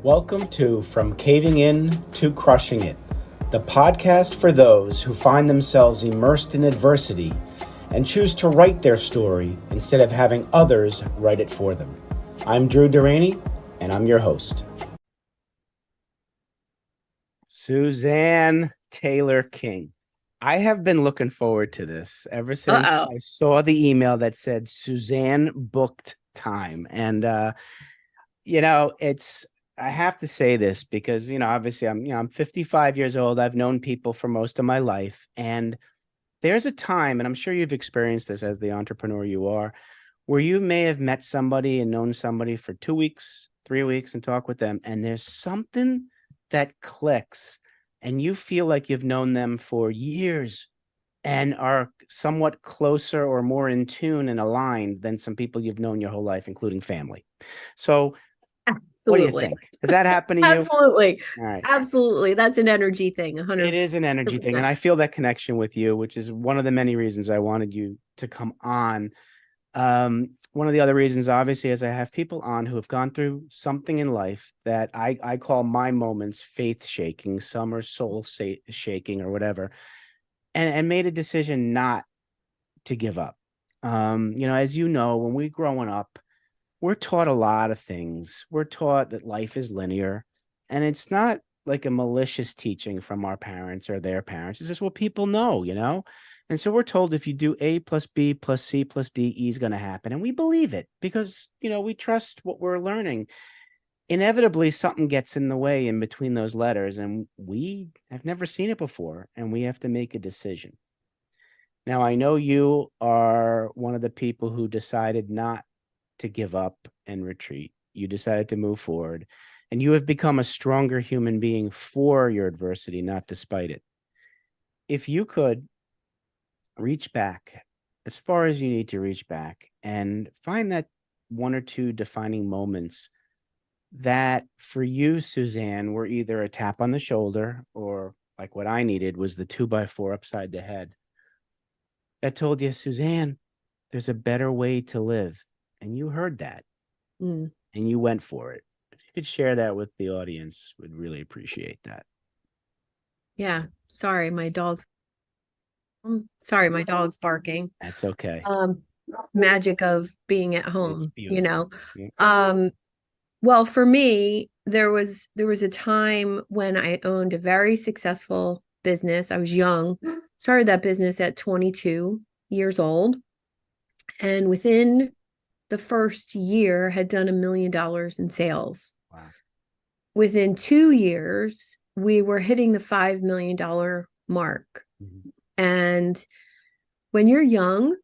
Welcome to From Caving In to Crushing It, the podcast for those who find themselves immersed in adversity and choose to write their story instead of having others write it for them. I'm Drew Duraney, and I'm your host. Suzanne Taylor-King. I have been looking forward to this ever since I saw the email that said Suzanne booked time. And, I have to say this because, obviously I'm 55 years old. I've known people for most of my life. And there's a time, and I'm sure you've experienced this as the entrepreneur you are, where you may have met somebody and known somebody for 2 weeks, 3 weeks and talk with them. And there's something that clicks and you feel like you've known them for years and are somewhat closer or more in tune and aligned than some people you've known your whole life, including family. So what do you think? Has that happened to you? Absolutely. All right. Absolutely. That's an energy thing. 100%. It is an energy thing. And I feel that connection with you, which is one of the many reasons I wanted you to come on. One of the other reasons, obviously, is I have people on who have gone through something in life that I call my moments faith shaking, some are soul shaking or whatever, and made a decision not to give up. As you know, when we're growing up, we're taught a lot of things. We're taught that life is linear, and it's not like a malicious teaching from our parents or their parents. It's just what people know, And so we're told if you do A plus B plus C plus D, E is going to happen. And we believe it because, we trust what we're learning. Inevitably, something gets in the way in between those letters, and we have never seen it before, and we have to make a decision. Now, I know you are one of the people who decided not to give up and retreat. You decided to move forward, and you have become a stronger human being for your adversity, not despite it. If you could reach back as far as you need to reach back and find that one or two defining moments that for you, Suzanne, were either a tap on the shoulder or like what I needed was the 2x4 upside the head that told you, Suzanne, there's a better way to live. And you heard that and you went for it. If you could share that with the audience, we'd really appreciate that. Yeah. Sorry, my dog's barking. That's okay. Magic of being at home, Yeah. Well, for me, there was a time when I owned a very successful business. I was young, started that business at 22 years old. And within the first year had done $1 million in sales. Wow. Within 2 years, we were hitting the $5 million mark. Mm-hmm. And when you're young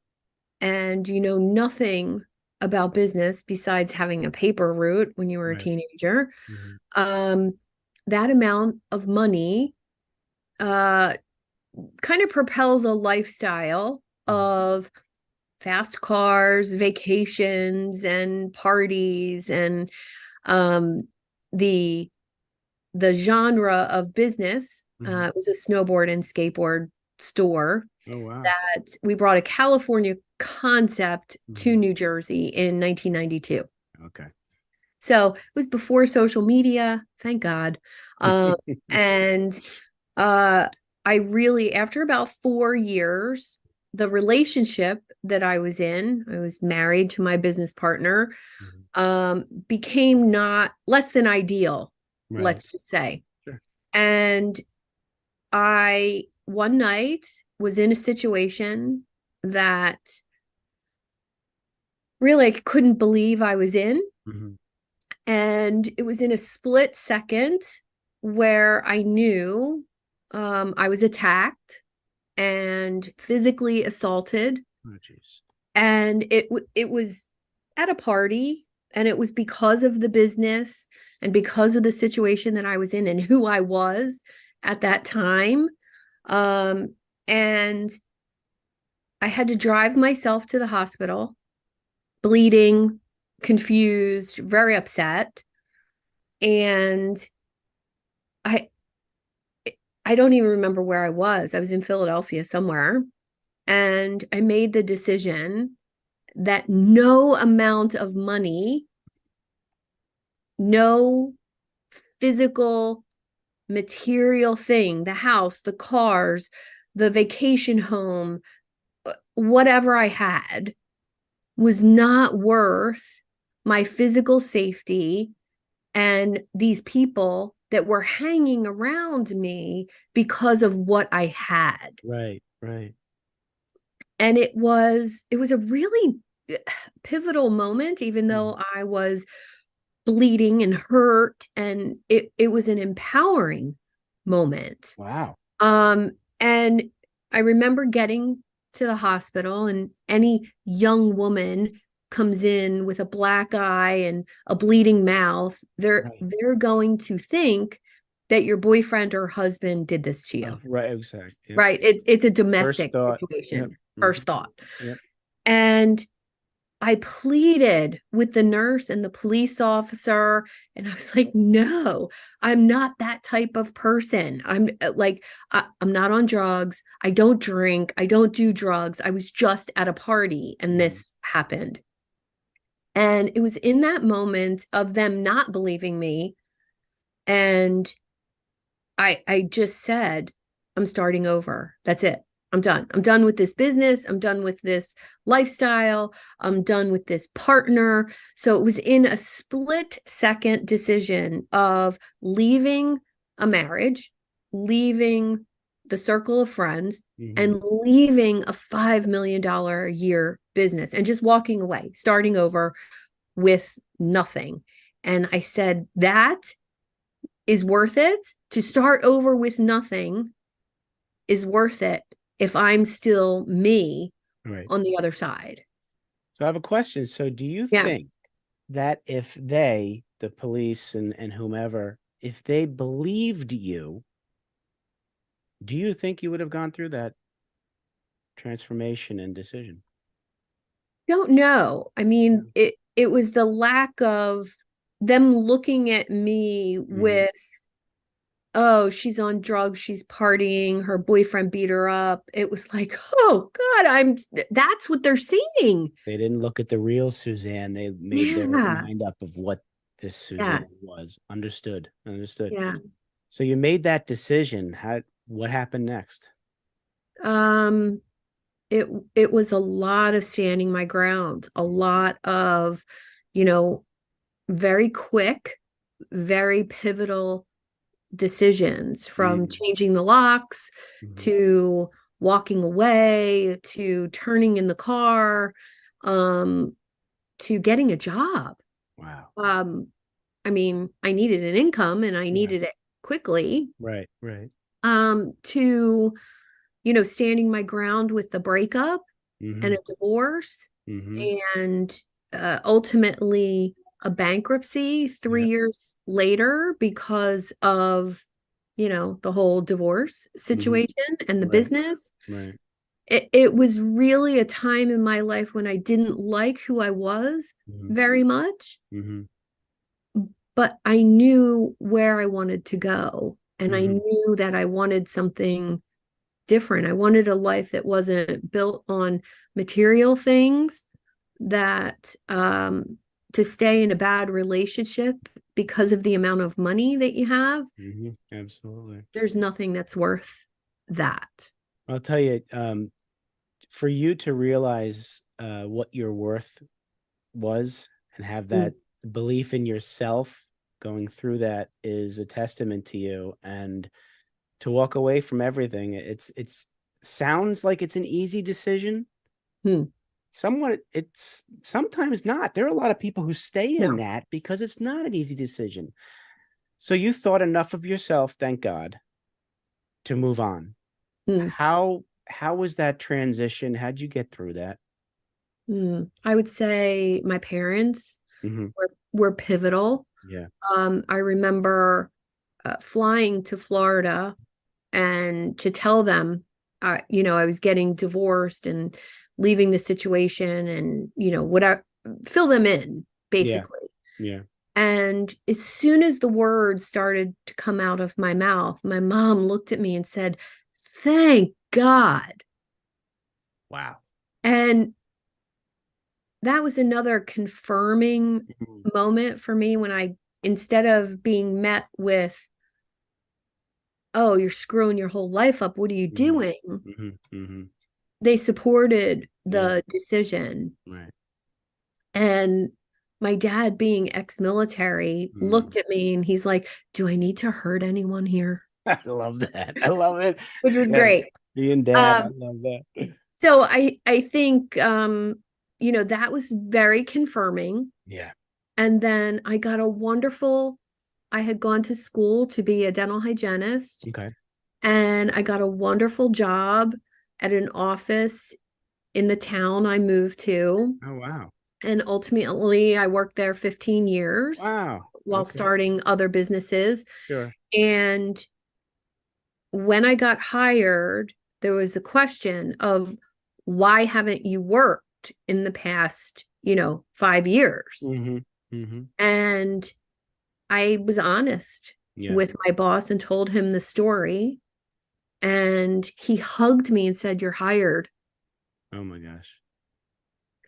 and you know nothing about business besides having a paper route when you were a teenager, that amount of money kind of propels a lifestyle of fast cars, vacations, and parties, and the genre of business it was a snowboard and skateboard store. Oh, wow. That we brought a California concept to New Jersey in 1992. Okay. So it was before social media, thank God. And I really, after about 4 years, the relationship that I was in, I was married to my business partner, became not less than ideal, let's just say. Sure. And I, one night, was in a situation that really I couldn't believe I was in. And it was in a split second where I knew I was attacked and physically assaulted. Oh, geez. And it was at a party, and it was because of the business and because of the situation that I was in and who I was at that time. And I had to drive myself to the hospital, bleeding, confused, very upset. And I don't even remember where I was. I was in Philadelphia somewhere. And I made the decision that no amount of money, no physical material thing, the house, the cars, the vacation home, whatever I had was not worth my physical safety and these people that were hanging around me because of what I had. Right, right. And it was a really pivotal moment, even though I was bleeding and hurt, and it was an empowering moment. Wow. And I remember getting to the hospital, and any young woman comes in with a black eye and a bleeding mouth, Right. they're going to think that your boyfriend or husband did this to you. Right, exactly. Yep. Right? It's a First domestic thought. Yep. situation, Mhm. first thought. Yep. And I pleaded with the nurse and the police officer, and I was like, no, I'm not that type of person. I'm not on drugs. I don't drink. I don't do drugs. I was just at a party and Mhm. this happened. And it was in that moment of them not believing me. And I just said, I'm starting over. That's it. I'm done. I'm done with this business. I'm done with this lifestyle. I'm done with this partner. So it was in a split second decision of leaving a marriage, leaving the circle of friends, Mhm. and leaving a $5 million a year business and just walking away, starting over with nothing. And I said, that is worth it. To start over with nothing is worth it if I'm still me Right. on the other side. So I have a question. So do you Yeah. think that if they, the police and whomever, if they believed you, do you think you would have gone through that transformation and decision? Don't know. I Yeah. mean, it was the lack of them looking at me Mhm. with, oh, she's on drugs, she's partying, her boyfriend beat her up. It was like, oh God, that's what they're seeing. They didn't look at the real Suzanne. They made their Yeah. mind up of what this Yeah. Suzanne was. Understood. Understood. Yeah. So you made that decision. What happened next? Um, it it was a lot of standing my ground, a lot of, you know, very quick, very pivotal decisions, from Mhm. changing the locks Mhm. to walking away to turning in the car, um, to getting a job. Wow. Um, I mean, I needed an income and I Yeah. needed it quickly. Right. Right. To, standing my ground with the breakup and Mhm. a divorce, Mhm. and ultimately a bankruptcy three Yeah. years later because of, the whole divorce Mhm. situation and the Right. business. Right. It was really a time in my life when I didn't like who I was Mhm. very much, Mhm. but I knew where I wanted to go. And I Mhm. knew that I wanted something different. I wanted a life that wasn't built on material things, that to stay in a bad relationship because of the amount of money that you have, Mhm. Absolutely. there's nothing that's worth that. I'll tell you, for you to realize what your worth was and have Mm, that belief in yourself going through that is a testament to you. And to walk away from everything, it's sounds like it's an easy decision. mm, Somewhat, it's sometimes not. There are a lot of people who stay in no. that because it's not an easy decision. So you thought enough of yourself, thank God, to move on. Mm, How was that transition? How'd you get through that? I would say my parents Hmm. were pivotal. Yeah. I remember flying to Florida and to tell them, I was getting divorced and leaving the situation, and, what I fill them in Yeah. basically. Yeah. And as soon as the words started to come out of my mouth, my mom looked at me and said, thank God. Wow. And that was another confirming Mhm. moment for me when I instead of being met with, oh, you're screwing your whole life up, what are you Mm-hmm. doing? Mm-hmm. Mm-hmm. They supported Yeah. the decision. Right. And my dad, being ex-military, Mm. looked at me and he's like, do I need to hurt anyone here? I love that. I love it. Which was Yes. great. Being dad, I Um, love that. so I think that was very confirming. Yeah. And then I had gone to school to be a dental hygienist, Okay. and I got a wonderful job at an office in the town I moved to. Oh, wow. And ultimately, I worked there 15 years Wow. while Okay. starting other businesses. Sure. And when I got hired, there was the question of, why haven't you worked in the past, 5 years? Mm-hmm. Mm-hmm. And I was honest Yeah. with my boss and told him the story. And he hugged me and said, "You're hired." Oh my gosh.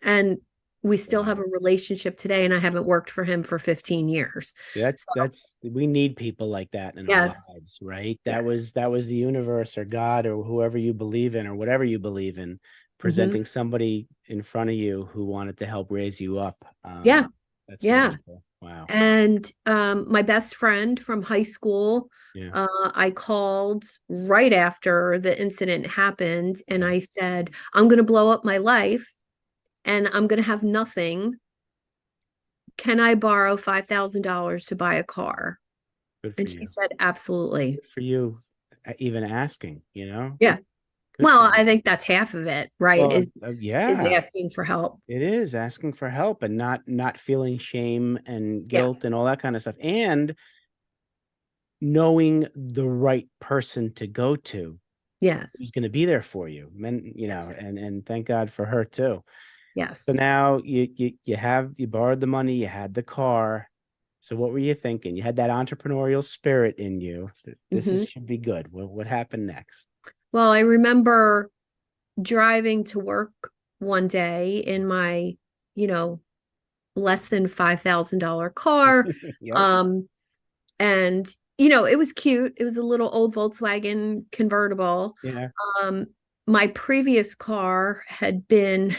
And we still have Wow. a relationship today, and I haven't worked for him for 15 years. So, That's we need people like that in our yes, lives, right? yes. That was the universe or God or whoever you believe in or whatever you believe in, Hmm. presenting somebody in front of you who wanted to help raise you up. Yeah, That's yeah. wonderful. Wow. And my best friend from high school, Yeah. I called right after the incident happened, and Yeah. I said, I'm going to blow up my life and I'm going to have nothing. Can I borrow $5,000 to buy a car? Good for And she you. said, absolutely. Good for you. Even asking, Yeah. Good for Well, I you. think that's half of it, right? Well, Is yeah, asking for help. it is asking for help and not feeling shame and Yeah. guilt and all that kind of stuff. And knowing the right person to go to Yes. who's going to be there for you. Men, Yes. and thank God for her too. So Yes. now you borrowed the money, you had the car. So what were you thinking? You had that entrepreneurial spirit in you. This is Hmm. should be good. What happened next? Well, I remember driving to work one day in my, you know, less than $5,000 car. Yep. Um, and it was cute. It was a little old Volkswagen convertible. Yeah. Um, my previous car had been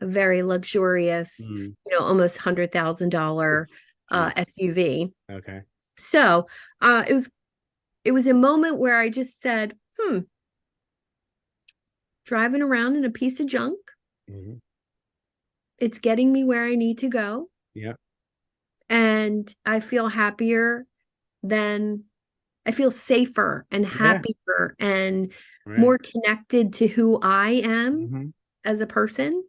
a very luxurious, Mm. almost $100,000 Geez. SUV. Okay. So it was a moment where I just said, driving around in a piece of junk. Hmm. It's getting me where I need to go. Yeah. And I feel safer and Yeah. happier and Right. more connected to who I am Hmm. as a person.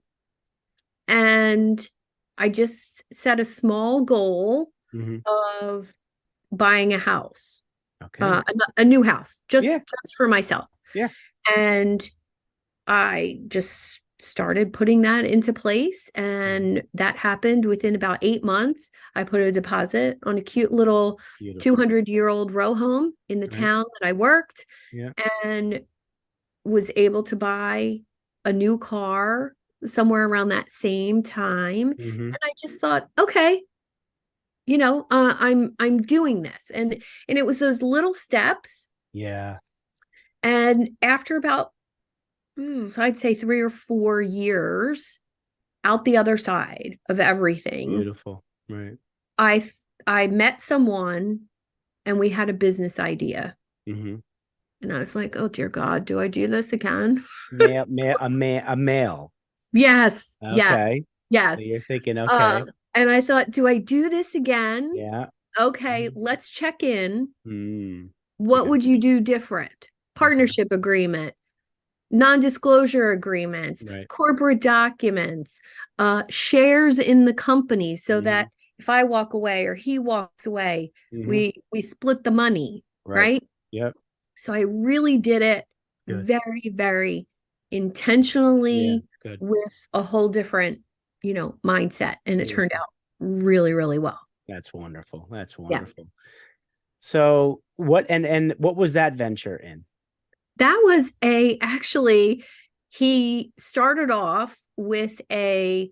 And I just set a small goal Hmm. of buying a house, Okay. a new house, just Yeah. for myself. Yeah. And I just started putting that into place. Mhm. And that happened within about 8 months. I put a deposit on a cute little Beautiful. 200-year-old row home in the Right. town that I worked, Yeah. and was able to buy a new car somewhere around that same time. Hmm. And I just thought, okay, I'm doing this. And it was those little steps. Yeah. And after about I'd say 3 or 4 years out the other side of everything, Beautiful. Right. I I met someone and we had a business idea. Hmm. And I was like, oh dear God, do I do this again? A male. Yes, yes, Okay. So yes. you're thinking, Uh, okay. and I thought, do I do this again? Yeah. Okay, let's check in. Mm. What Yeah. would you do different? Okay. Partnership agreement, non-disclosure agreements, Right. corporate documents, shares in the company, so Hmm. that if I walk away or he walks away, Hmm. we split the money, Right. right? Yep. So I really did it Good. very, very Yeah. intentionally, Good. with a whole different, mindset, and it turned Beautiful. out really, really well. That's wonderful. That's Yeah. wonderful. So what what was that venture in? That was actually, he started off with a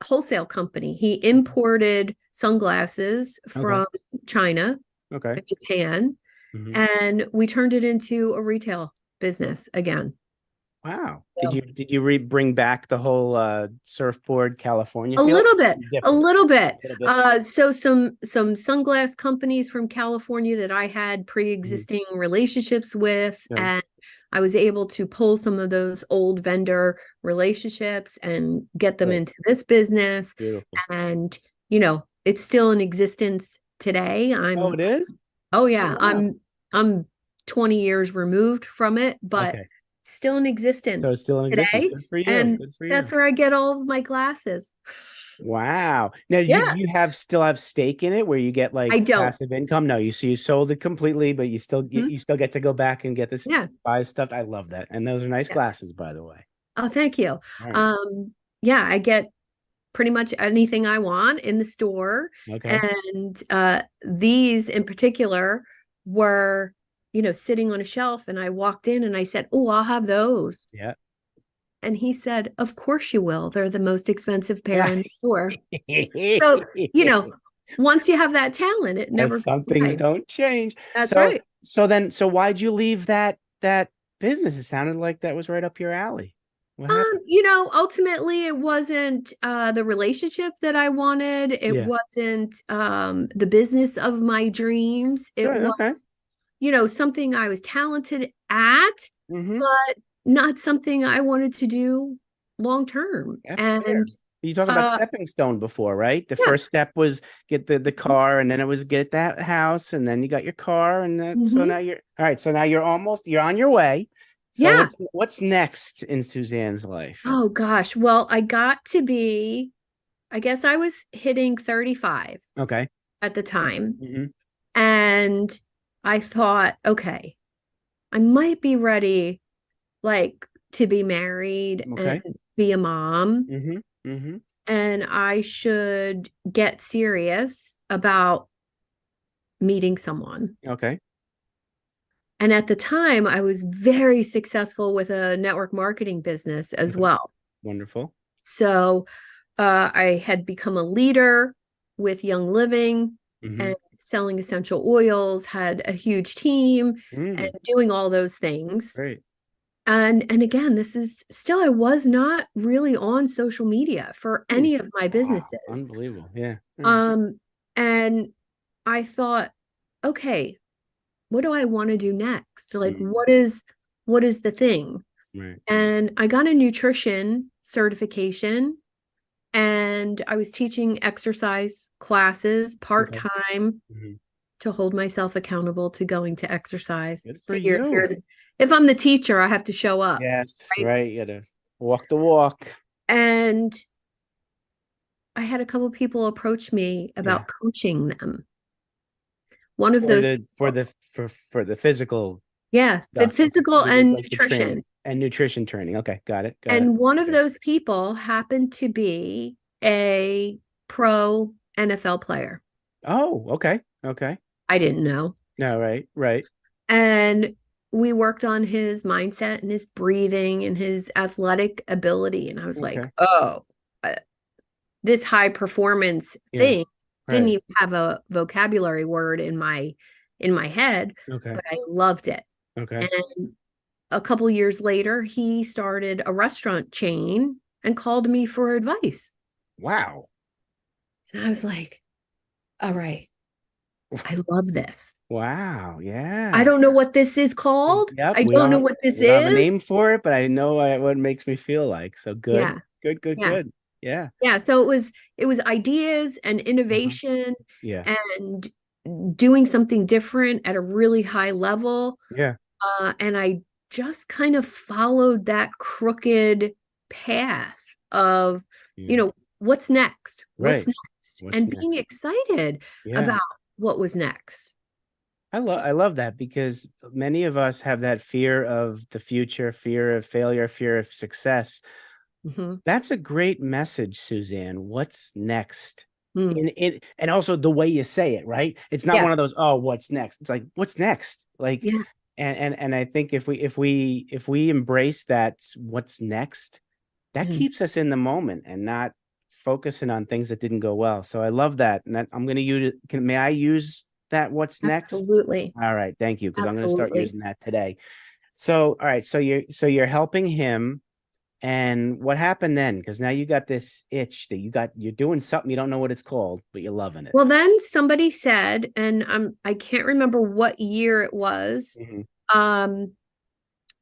wholesale company. He imported sunglasses Okay. from China Okay. and Japan, Hmm. and we turned it into a retail business again. Wow. Did So you bring back the whole surfboard California a feel? little bit, a Different. little bit. A little bit. So some sunglass companies from California that I had Mhm. pre-existing relationships with, Good. and I was able to pull some of those old vendor relationships and get them Good. into this business. Beautiful. And it's still in existence today. Oh, it is? Oh Oh, yeah, wow. I'm 20 years removed from it, but Okay. still in So existence it's still in existence. today. Good for you. And Good for that's you. where I get all of my glasses. Wow. Now, Yeah, do you still have stake in it where you get like I don't. passive income? No, you sold it completely, but Hmm? you still get to go back and get this Yeah, buy stuff. I love that. And those are nice yeah. glasses, by the way. Oh, thank you. All right. Yeah, I get pretty much anything I want in the store. Okay. And these in particular were, sitting on a shelf. And I walked in and I said, "Oh, I'll have those." Yeah. And he said, "Of course you will. They're the most expensive pair in the store." So, you know, once you have that talent, it never Some goes things away. don't change. That's So right. so why'd you leave that business? It sounded like that was right up your alley. What happened? Ultimately it wasn't the relationship that I wanted. It Yeah. wasn't the business of my dreams. It Good. was, Okay. something I was talented at, Mm-hmm. but not something I wanted to do long term. That's fair. And You talked about uh stepping stone before, right? The yeah. first step was get the car, and then it was get that house, and then you got your car, and that. So Mhm. now you're all right. So now you're on your way. So Yeah. what's next in Suzanne's life? Oh gosh. Well, I guess I was hitting 35 Okay. at the time. Hmm. And I thought, okay, I might be ready, like, to be married and Okay. be a mom. Hmm. Hmm. And I should get serious about meeting someone. Okay. And at the time, I was very successful with a network marketing business as Okay. well. Wonderful. So I had become a leader with Young Living Hmm. and selling essential oils, had a huge team and Mm, doing all those things. great. And again, this is still, I was not really on social media for Hmm. any of my Wow. businesses. Unbelievable. Yeah. Mm, Um, and I thought, okay, what do I want to do next? Like, mm, what is the thing? right. And I got a nutrition certification and I was teaching exercise classes Okay. part-time Hmm. to hold myself accountable to going to exercise. Good for Figure you. if I'm the teacher, I have to show up, Yes. right? Right. You gotta walk the walk. And I had a couple people approach me Yeah. about coaching them. One of For those the for people, the for the physical yeah, stuff. Okay. physical and Like the nutrition. training and nutrition training. Okay. Got it. Got it. And one of Okay. those people happened to be a pro NFL player. Oh, okay. Okay. I didn't know. No, right. Right. And we worked on his mindset and his breathing and his athletic ability. And I was like, Okay. oh, uh, this high performance Yeah. thing didn't Right. even have a vocabulary word in my head, Okay. but I loved it. Okay. And a couple years later, he started a restaurant chain and called me for advice. Wow. And I was like, all right, I love this. Wow. I Yeah. don't know what this is called. Yep. I don't know what this We don't have a is. name for it, but I know what it makes me feel like. So good. Yeah. Good, good, Yeah. good. Yeah. Yeah. So it was ideas and Uh-huh. innovation Yeah. and doing something different at a really high level. Yeah. And I just kind of followed that crooked path of, you Yeah. know, what's next? What's Right. next? What's And being next? excited Yeah. about what was next. I love that because many of us have that fear of the future, fear of failure, fear of success. Mhm. That's a great message, Suzanne. What's next? Mm. In and also the way you say it, right? It's not Yeah. one of those, oh, what's next? It's like, what's next? Like, Yeah. and I think if we embrace that what's next, that Mhm. keeps us in the moment and not focusing on things that didn't go well. So I love that. And that I'm going to use it. May I use that? What's next? Absolutely. All right. Thank you. Because I'm going to start Absolutely. using that today. So, all right. So you're helping him. And what happened then? Because now you got this itch that you're doing something you don't know what it's called, but you're loving it. Well, then somebody said, and I can't remember what year it was. Mhm. Um,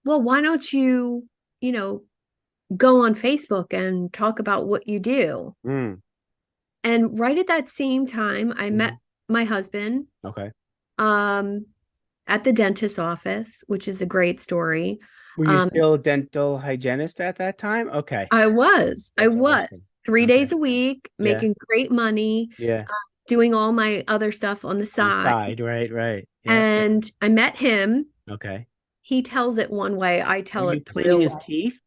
well, why don't you, you know, go on Facebook and talk about what you do? Mm. And right at that same time, I met Mhm. my husband Okay. um at the dentist's office, which is a great story. Were you Um, still a dental hygienist at that time? Okay. I That's awesome. was 3 days Okay. a week, Yeah. making great money, Yeah. doing all my other stuff on the On the side. side. Right. Right. Yeah. Yeah. And I met him. Okay. He tells it one way, I Were tell you it the cleaning real his way. teeth?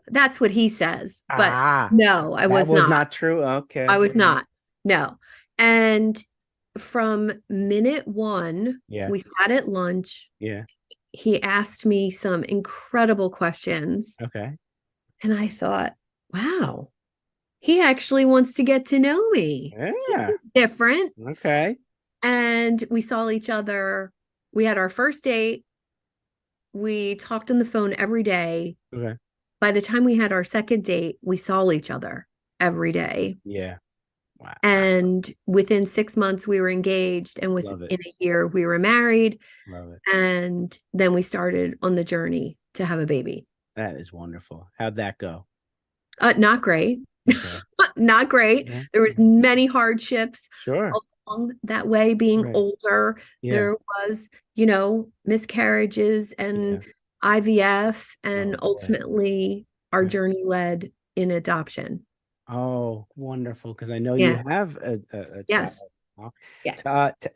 That's what he says. But Ah, no, I that was was not. not true. I Okay. was All right. not. No. And from minute one, Yeah. we sat at lunch. Yeah. He asked me some incredible questions. Okay. And I thought, wow, he actually wants to get to know me. This Yeah. is different. Okay. And we saw each other. We had our first date. We talked on the phone every day. Okay. By the time we had our second date, we saw each other every day. Yeah. Wow. And within 6 months, we were engaged. And Love it. within a year, we were married. Love it. And then we started on the journey to have a baby. That is wonderful. How'd that go? Not great. Okay. Not great. Yeah. There was Mhm. many hardships Sure. along that way. Being Right. older, Yeah. there was, miscarriages Yeah. and IVF, and Oh boy. ultimately our Yeah. journey led in adoption. Oh, wonderful. Because I know you Yeah. have a child. Yes. Now. Yes.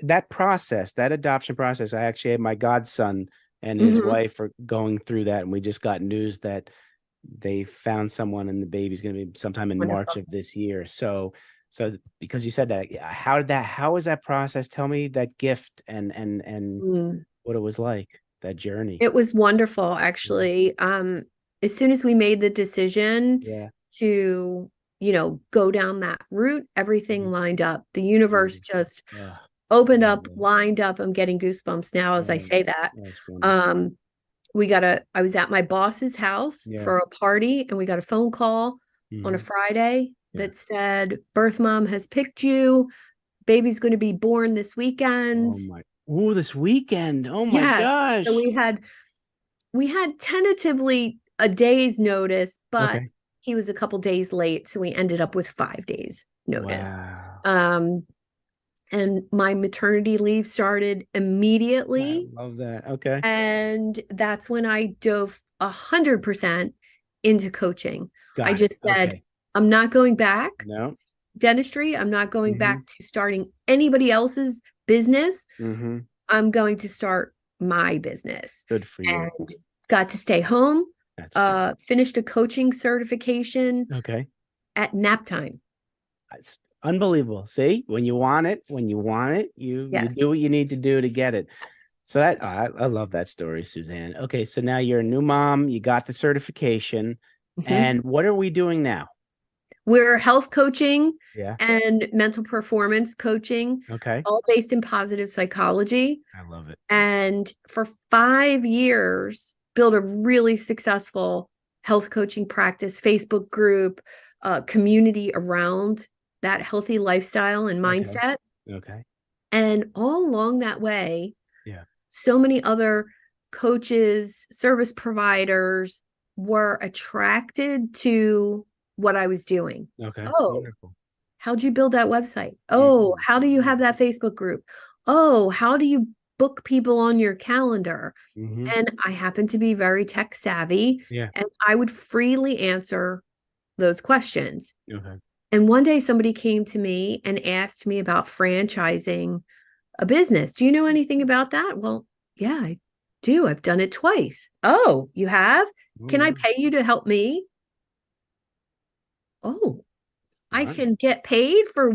That process, that adoption process, I actually had my godson and his Hmm. wife are going through that. And we just got news that they found someone and the baby's going to be sometime in March Wonderful. of this year. So because you said that, yeah, how was that process? Tell me that gift and Mm. what it was like, that journey. It was wonderful, Yeah. actually. As soon as we made the decision Yeah. to, go down that route, everything Mhm. lined up. The universe Beautiful. just Oh, I opened love up, that. lined up. I'm getting goosebumps now as I Oh, say that. that's wonderful. Um, I was at my boss's house Yeah. for a party, and we got a phone call on a Hmm. Friday Yeah. that said, birth mom has picked you. Baby's going to be born this Oh weekend. my. Oh, this weekend. Oh my Yes. So gosh. we had tentatively a day's notice, but Okay. he was a couple days late, so we ended up with 5 days notice. Wow. Um, and my maternity leave started I immediately, love that. Okay. and that's when I dove 100% into coaching. I Got it. just said, Okay. I'm not going back No. to dentistry. I'm not going Mm-hmm. back to starting anybody else's business. Mm-hmm. I'm going to start my business. Good for you. And got to stay home, That's great. finished a coaching certification Okay. at nap time. It's unbelievable. See, when you want it, you Yes. do what you need to do to get it. Yes. So I love that story, Suzanne. Okay, so now you're a new mom, you got the certification, Mhm. and what are we doing now? We're health coaching Yeah. and mental performance coaching, Okay. all based in positive psychology. I love it. And for 5 years, built a really successful health coaching practice, Facebook group, community around that healthy lifestyle and Okay. mindset. Okay. And all along that way, Yeah. so many other coaches, service providers were attracted to what I was doing. Okay. Oh, Wonderful. how'd you build that website? Oh, Mm. how do you have that Facebook group? Oh, how do you book people on your calendar? Mm-hmm. And I happen to be very tech savvy, Yeah. and I would freely answer those questions. Okay. And one day somebody came to me and asked me about franchising a business. Do you know anything about that? Well, yeah, I do. I've done it twice. Oh, you have? Oh, Can I wow. pay you to help me? Oh, I Wow. can get paid for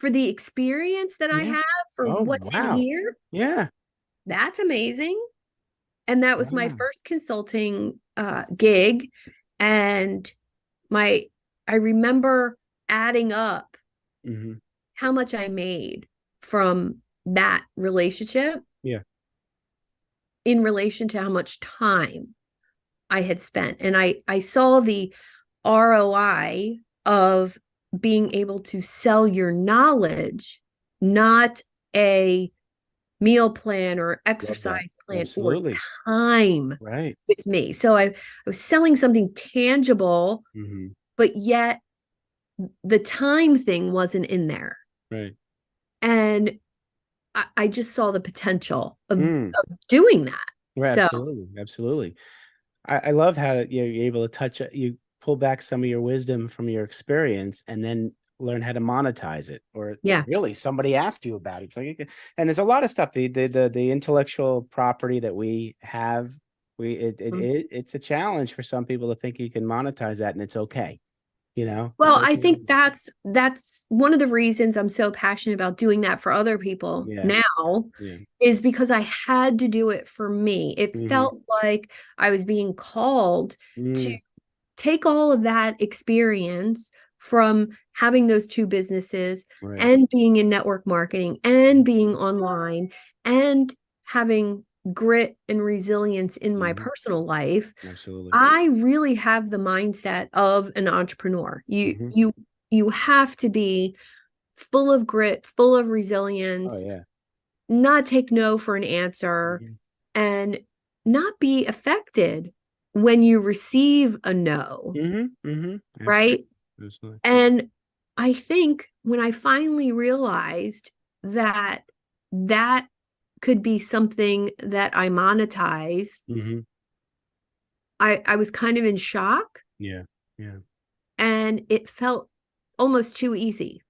the experience that I Yeah. have for Oh, what's in wow. here. Yeah. That's amazing. And that was my Wow. first consulting gig. And my I remember adding up Hmm. how much I made from that relationship Yeah. in relation to how much time I had spent. And I saw the ROI of being able to sell your knowledge, not a meal plan or Love that. exercise plan or Absolutely. time Right. with me. So I was selling something tangible, Hmm. but yet the time thing wasn't in there. Right. And I just saw the potential Mm. of doing that. Right. So Absolutely. Absolutely. I love how you're able to touch it. You pull back some of your wisdom from your experience and then learn how to monetize it. Or yeah. really, somebody asked you about it. It's like, and there's a lot of stuff. The intellectual property that we have, it's a challenge for some people to think you can monetize that, and it's okay. It's Well, I okay. think that's one of the reasons I'm so passionate about doing that for other people Yeah. now Yeah. is because I had to do it for me. It Hmm. felt like I was being called to Mm. take all of that experience from having those two businesses Right. and being in network marketing and being online and having grit and resilience in my Hmm. personal life. Absolutely. I really have the mindset of an entrepreneur. You Hmm. you you have to be full of grit, full of Oh resilience, yeah. not take no for an answer, Hmm. and not be affected when you receive a no, Hmm. Hmm. Absolutely. right? Absolutely. And I think when I finally realized that that could be something that I monetized, Hmm. I was kind of in shock Yeah. Yeah. and it felt almost too easy.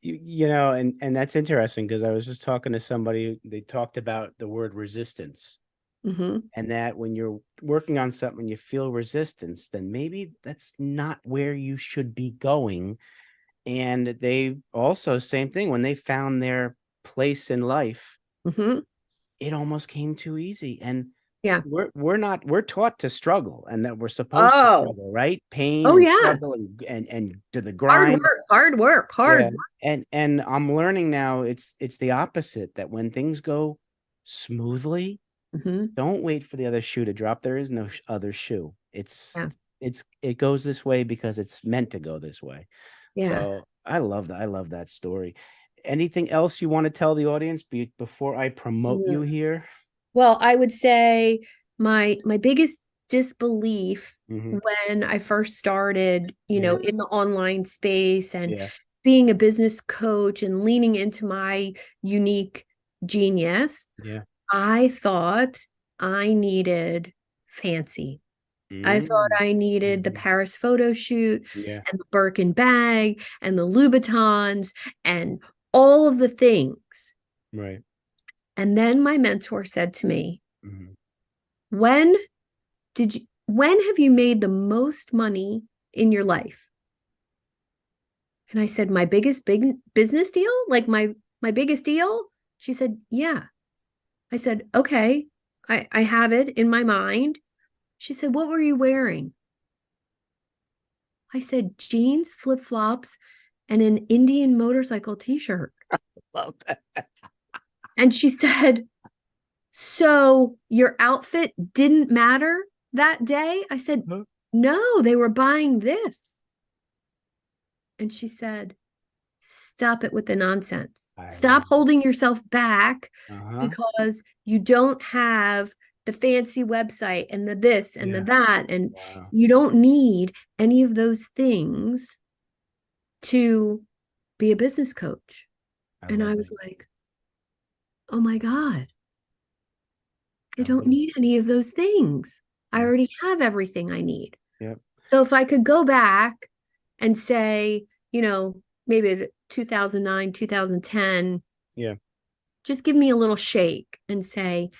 And that's interesting because I was just talking to somebody. They talked about the word resistance, Mm-hmm. and that when you're working on something, you feel resistance, then maybe that's not where you should be going. And they also, same thing, when they found their place in life, Mm-hmm. it almost came too easy. And Yeah. we're taught to struggle, and that we're supposed to Oh, struggle, right? Pain oh and yeah. struggle and to the Hard grind. work, hard work, Yeah. hard. And I'm learning now it's the opposite, that when things go smoothly, Mm-hmm. don't wait for the other shoe to drop. There is no other shoe. Yeah. It goes this way because it's meant to go this way. Yeah. So I love that. I love that story. Anything else you want to tell the audience before I promote Mm. you here? Well, I would say my biggest disbelief Hmm. when I first started, Yeah. in the online space and Yeah. being a business coach and leaning into my unique genius, Yeah. I thought I needed fancy. I thought Mm. I needed the Hmm. Paris photo shoot Yeah. and the Birkin bag and the Louboutins and all of the things. Right. And then my mentor said to me, Hmm. when when have you made the most money in your life? And I said, my biggest big business deal? Like my biggest deal? She said, yeah. I said, okay, I have it in my mind. She said, what were you wearing? I said, jeans, flip-flops, and an Indian motorcycle t-shirt. Love that. And she said, so your outfit didn't matter that day? I said, no, they were buying this. And she said, stop it with the nonsense. I Stop love it. holding yourself back Uh-huh. because you don't have the fancy website and the this and the Yeah. that. And Wow. you don't need any of those things to be a business coach. I And love I was that. like, oh my God, I I don't love need any of those things. I it. already have everything I need. Yep. So if I could go back and say, maybe 2009, 2010, Yeah. just give me a little shake and say,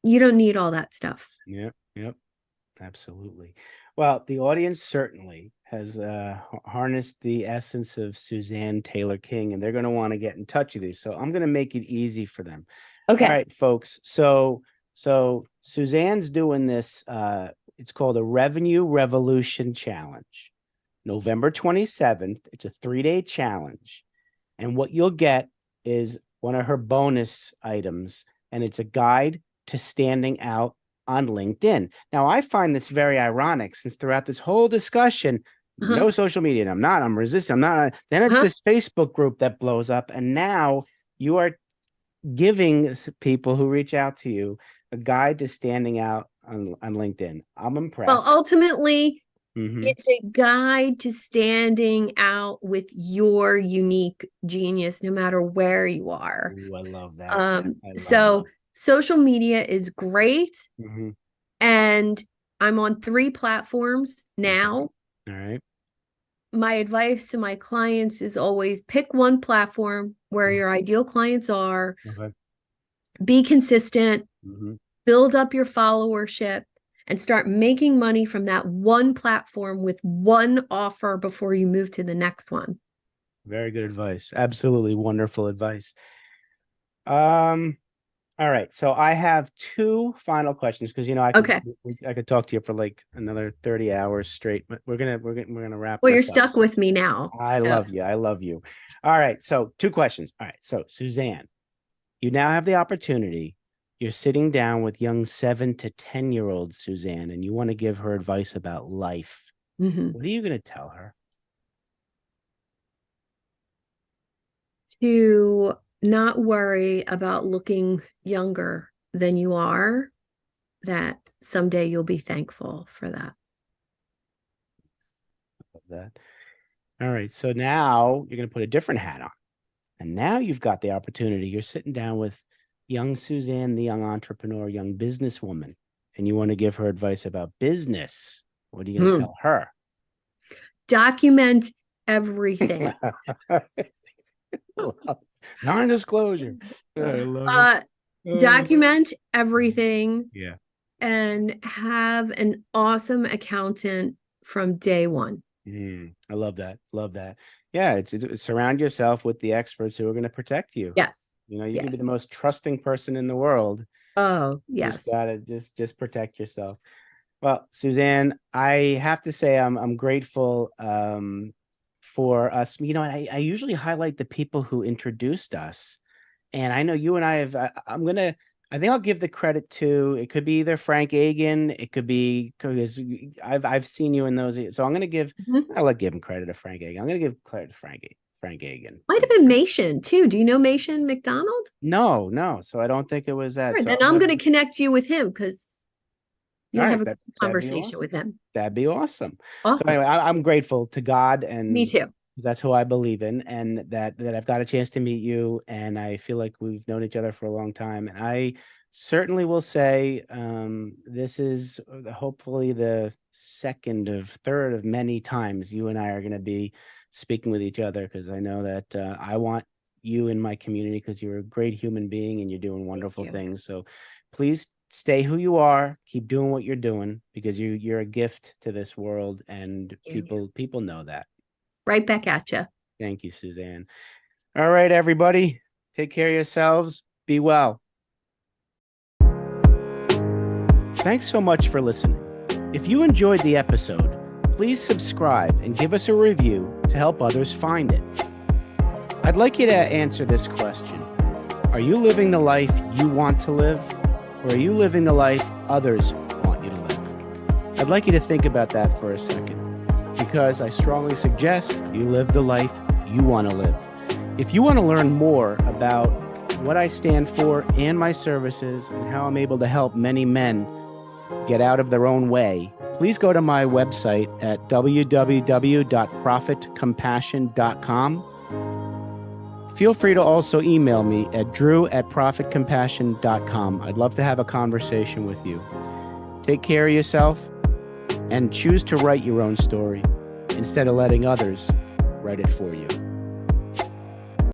you don't need all that stuff. Yep. Yep. Absolutely. Well, the audience certainly has harnessed the essence of Suzanne Taylor-King, and they're going to want to get in touch with you. So I'm going to make it easy for them. All Okay. right, folks. So Suzanne's doing this. It's called a Revenue Revolution Challenge. November 27th. It's a 3-day challenge. And what you'll get is one of her bonus items, and it's a guide to standing out on LinkedIn. Now, I find this very ironic since throughout this whole discussion, no social media. And I'm resisting. I'm not. Then it's this Facebook group that blows up. And now you are giving people who reach out to you a guide to standing out on LinkedIn. I'm impressed. Well, ultimately, it's a guide to standing out with your unique genius, no matter where you are. Ooh, I love that. So social media is great. And I'm on 3 platforms now. All right. My advice to my clients is always pick one platform where your ideal clients are. Be consistent, build up your followership, and start making money from that one platform with one offer before you move to the next one. Very good advice. Absolutely wonderful advice. All right. So I have 2 final questions because I could talk to you for like another 30 hours straight, but we're gonna wrap. Well, you're stuck with me now. I love you. I love you. All right. So 2 questions. All right. So Suzanne, you now have the opportunity. You're sitting down with young 7 to 10-year-old Suzanne, and you want to give her advice about life. What are you going to tell her? To not worry about looking younger than you are, that someday you'll be thankful for that. I love that. All right. So now you're going to put a different hat on. And now you've got the opportunity. You're sitting down with young Suzanne, the young entrepreneur, young businesswoman, and you want to give her advice about business. What are you going to tell her? Document everything. Non-disclosure. Document everything. Yeah. And have an awesome accountant from day one. I love that. Love that. Yeah, it's surround yourself with the experts who are going to protect you. Yes. You can be the most trusting person in the world. Oh, yes. Just gotta just protect yourself. Well, Suzanne, I have to say I'm grateful for us. I usually highlight the people who introduced us, and I know you and I have. I think I'll give the credit to. It could be either Frank Agan. It could be because I've seen you in those. So I'm gonna give. I'll give him credit to Frank Agan. I'm gonna give credit to Frank Agan. Might have been Mation too. Do you know Mation McDonald? No. So I don't think it was that. Right, so then I'm going to connect you with him because you'll have a conversation with him. That'd be awesome. So anyway, I'm grateful to God, and me too. That's who I believe in, and that I've got a chance to meet you, and I feel like we've known each other for a long time. And I certainly will say this is hopefully the third of many times you and I are going to be speaking with each other, because I know that I want you in my community because you're a great human being and you're doing wonderful things. So please stay who you are, keep doing what you're doing, because you're a gift to this world, and people know that. Right back at you. Thank you, Suzanne. All right, everybody, take care of yourselves. Be well. Thanks so much for listening. If you enjoyed the episode, please subscribe and give us a review to help others find it. I'd like you to answer this question. Are you living the life you want to live, or are you living the life others want you to live? I'd like you to think about that for a second, because I strongly suggest you live the life you want to live. If you want to learn more about what I stand for and my services and how I'm able to help many men get out of their own way, please go to my website at www.profitcompassion.com. Feel free to also email me at drew@profitcompassion.com. I'd love to have a conversation with you. Take care of yourself and choose to write your own story instead of letting others write it for you.